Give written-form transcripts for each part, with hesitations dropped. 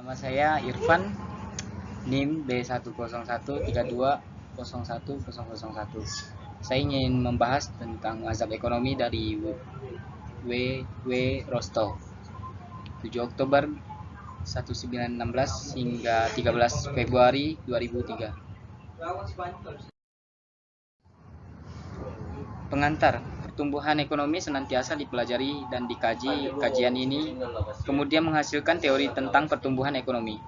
Nama saya Irfan, NIM B10132011001. Saya ingin membahas tentang azab ekonomi dari W. Rostow, 7 Oktober 1916 hingga 13 Februari 2003. Pengantar. Pertumbuhan ekonomi senantiasa dipelajari dan dikaji. Kajian ini kemudian menghasilkan teori tentang pertumbuhan ekonomi.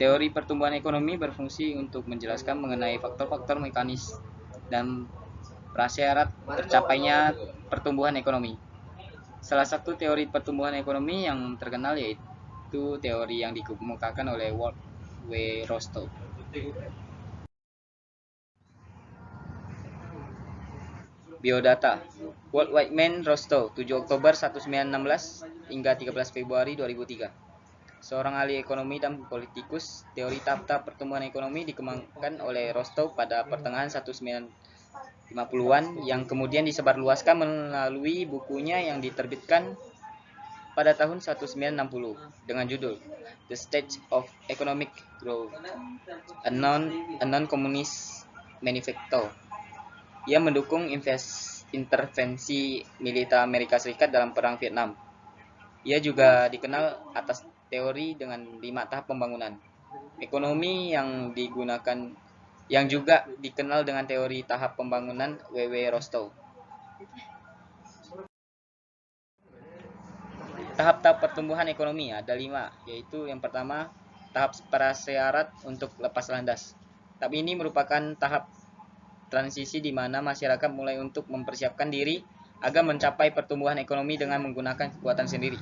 Teori pertumbuhan ekonomi berfungsi untuk menjelaskan mengenai faktor-faktor mekanis dan prasyarat tercapainya pertumbuhan ekonomi. Salah satu teori pertumbuhan ekonomi yang terkenal yaitu teori yang dikemukakan oleh W. Rostow. Biodata. Walt Whitman Rostow, 7 Oktober 1916 hingga 13 Februari 2003. Seorang ahli ekonomi dan politikus. Teori tahap-tahap pertumbuhan ekonomi dikembangkan oleh Rostow pada pertengahan 1950-an yang kemudian disebarluaskan melalui bukunya yang diterbitkan pada tahun 1960 dengan judul The Stage of Economic Growth, a Non-Communist Manifesto. Ia mendukung intervensi militer Amerika Serikat dalam Perang Vietnam. Ia juga dikenal atas teori dengan 5 tahap pembangunan ekonomi yang juga dikenal dengan teori tahap pembangunan W. Rostow. Tahap-tahap pertumbuhan ekonomi ada 5, yaitu yang pertama, tahap prasyarat untuk lepas landas. Tahap ini merupakan tahap transisi di mana masyarakat mulai untuk mempersiapkan diri agar mencapai pertumbuhan ekonomi dengan menggunakan kekuatan sendiri.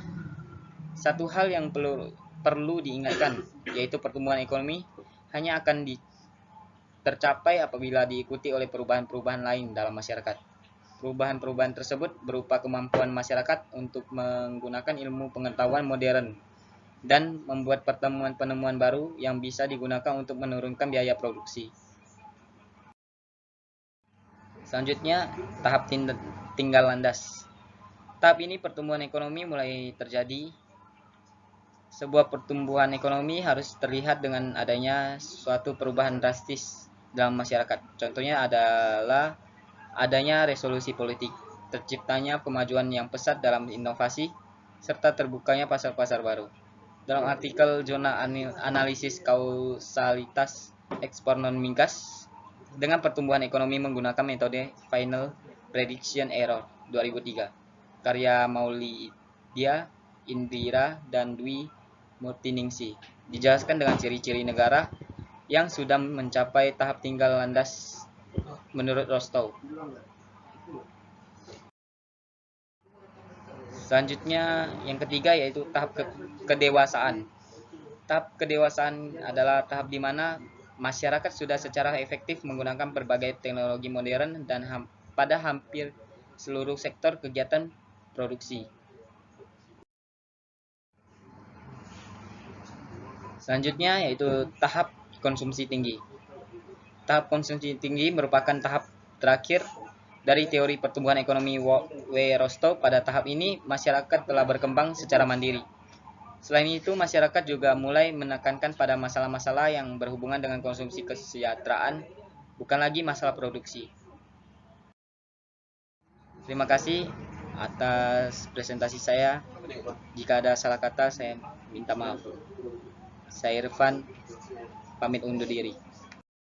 Satu hal yang perlu diingatkan, yaitu pertumbuhan ekonomi hanya akan tercapai apabila diikuti oleh perubahan-perubahan lain dalam masyarakat. Perubahan-perubahan tersebut berupa kemampuan masyarakat untuk menggunakan ilmu pengetahuan modern dan membuat penemuan-penemuan baru yang bisa digunakan untuk menurunkan biaya produksi. Selanjutnya, tahap tinggal landas. Tahap ini pertumbuhan ekonomi mulai terjadi. Sebuah pertumbuhan ekonomi harus terlihat dengan adanya suatu perubahan drastis dalam masyarakat. Contohnya adalah adanya resolusi politik, terciptanya kemajuan yang pesat dalam inovasi, serta terbukanya pasar-pasar baru. Dalam artikel Jurnal Analisis Kausalitas Ekspor Non-Migas, dengan pertumbuhan ekonomi menggunakan metode Final Prediction Error 2003, karya Maulidia Indira dan Dwi Murtiningsih, dijelaskan dengan ciri-ciri negara yang sudah mencapai tahap tinggal landas menurut Rostow. Selanjutnya yang ketiga yaitu tahap kedewasaan. Tahap kedewasaan adalah tahap di mana masyarakat sudah secara efektif menggunakan berbagai teknologi modern dan pada hampir seluruh sektor kegiatan produksi. Selanjutnya yaitu tahap konsumsi tinggi. Tahap konsumsi tinggi merupakan tahap terakhir dari teori pertumbuhan ekonomi W. Rostow. Pada tahap ini, masyarakat telah berkembang secara mandiri. Selain itu, masyarakat juga mulai menekankan pada masalah-masalah yang berhubungan dengan konsumsi kesejahteraan, bukan lagi masalah produksi. Terima kasih atas presentasi saya. Jika ada salah kata, saya minta maaf. Saya Irfan, pamit undur diri.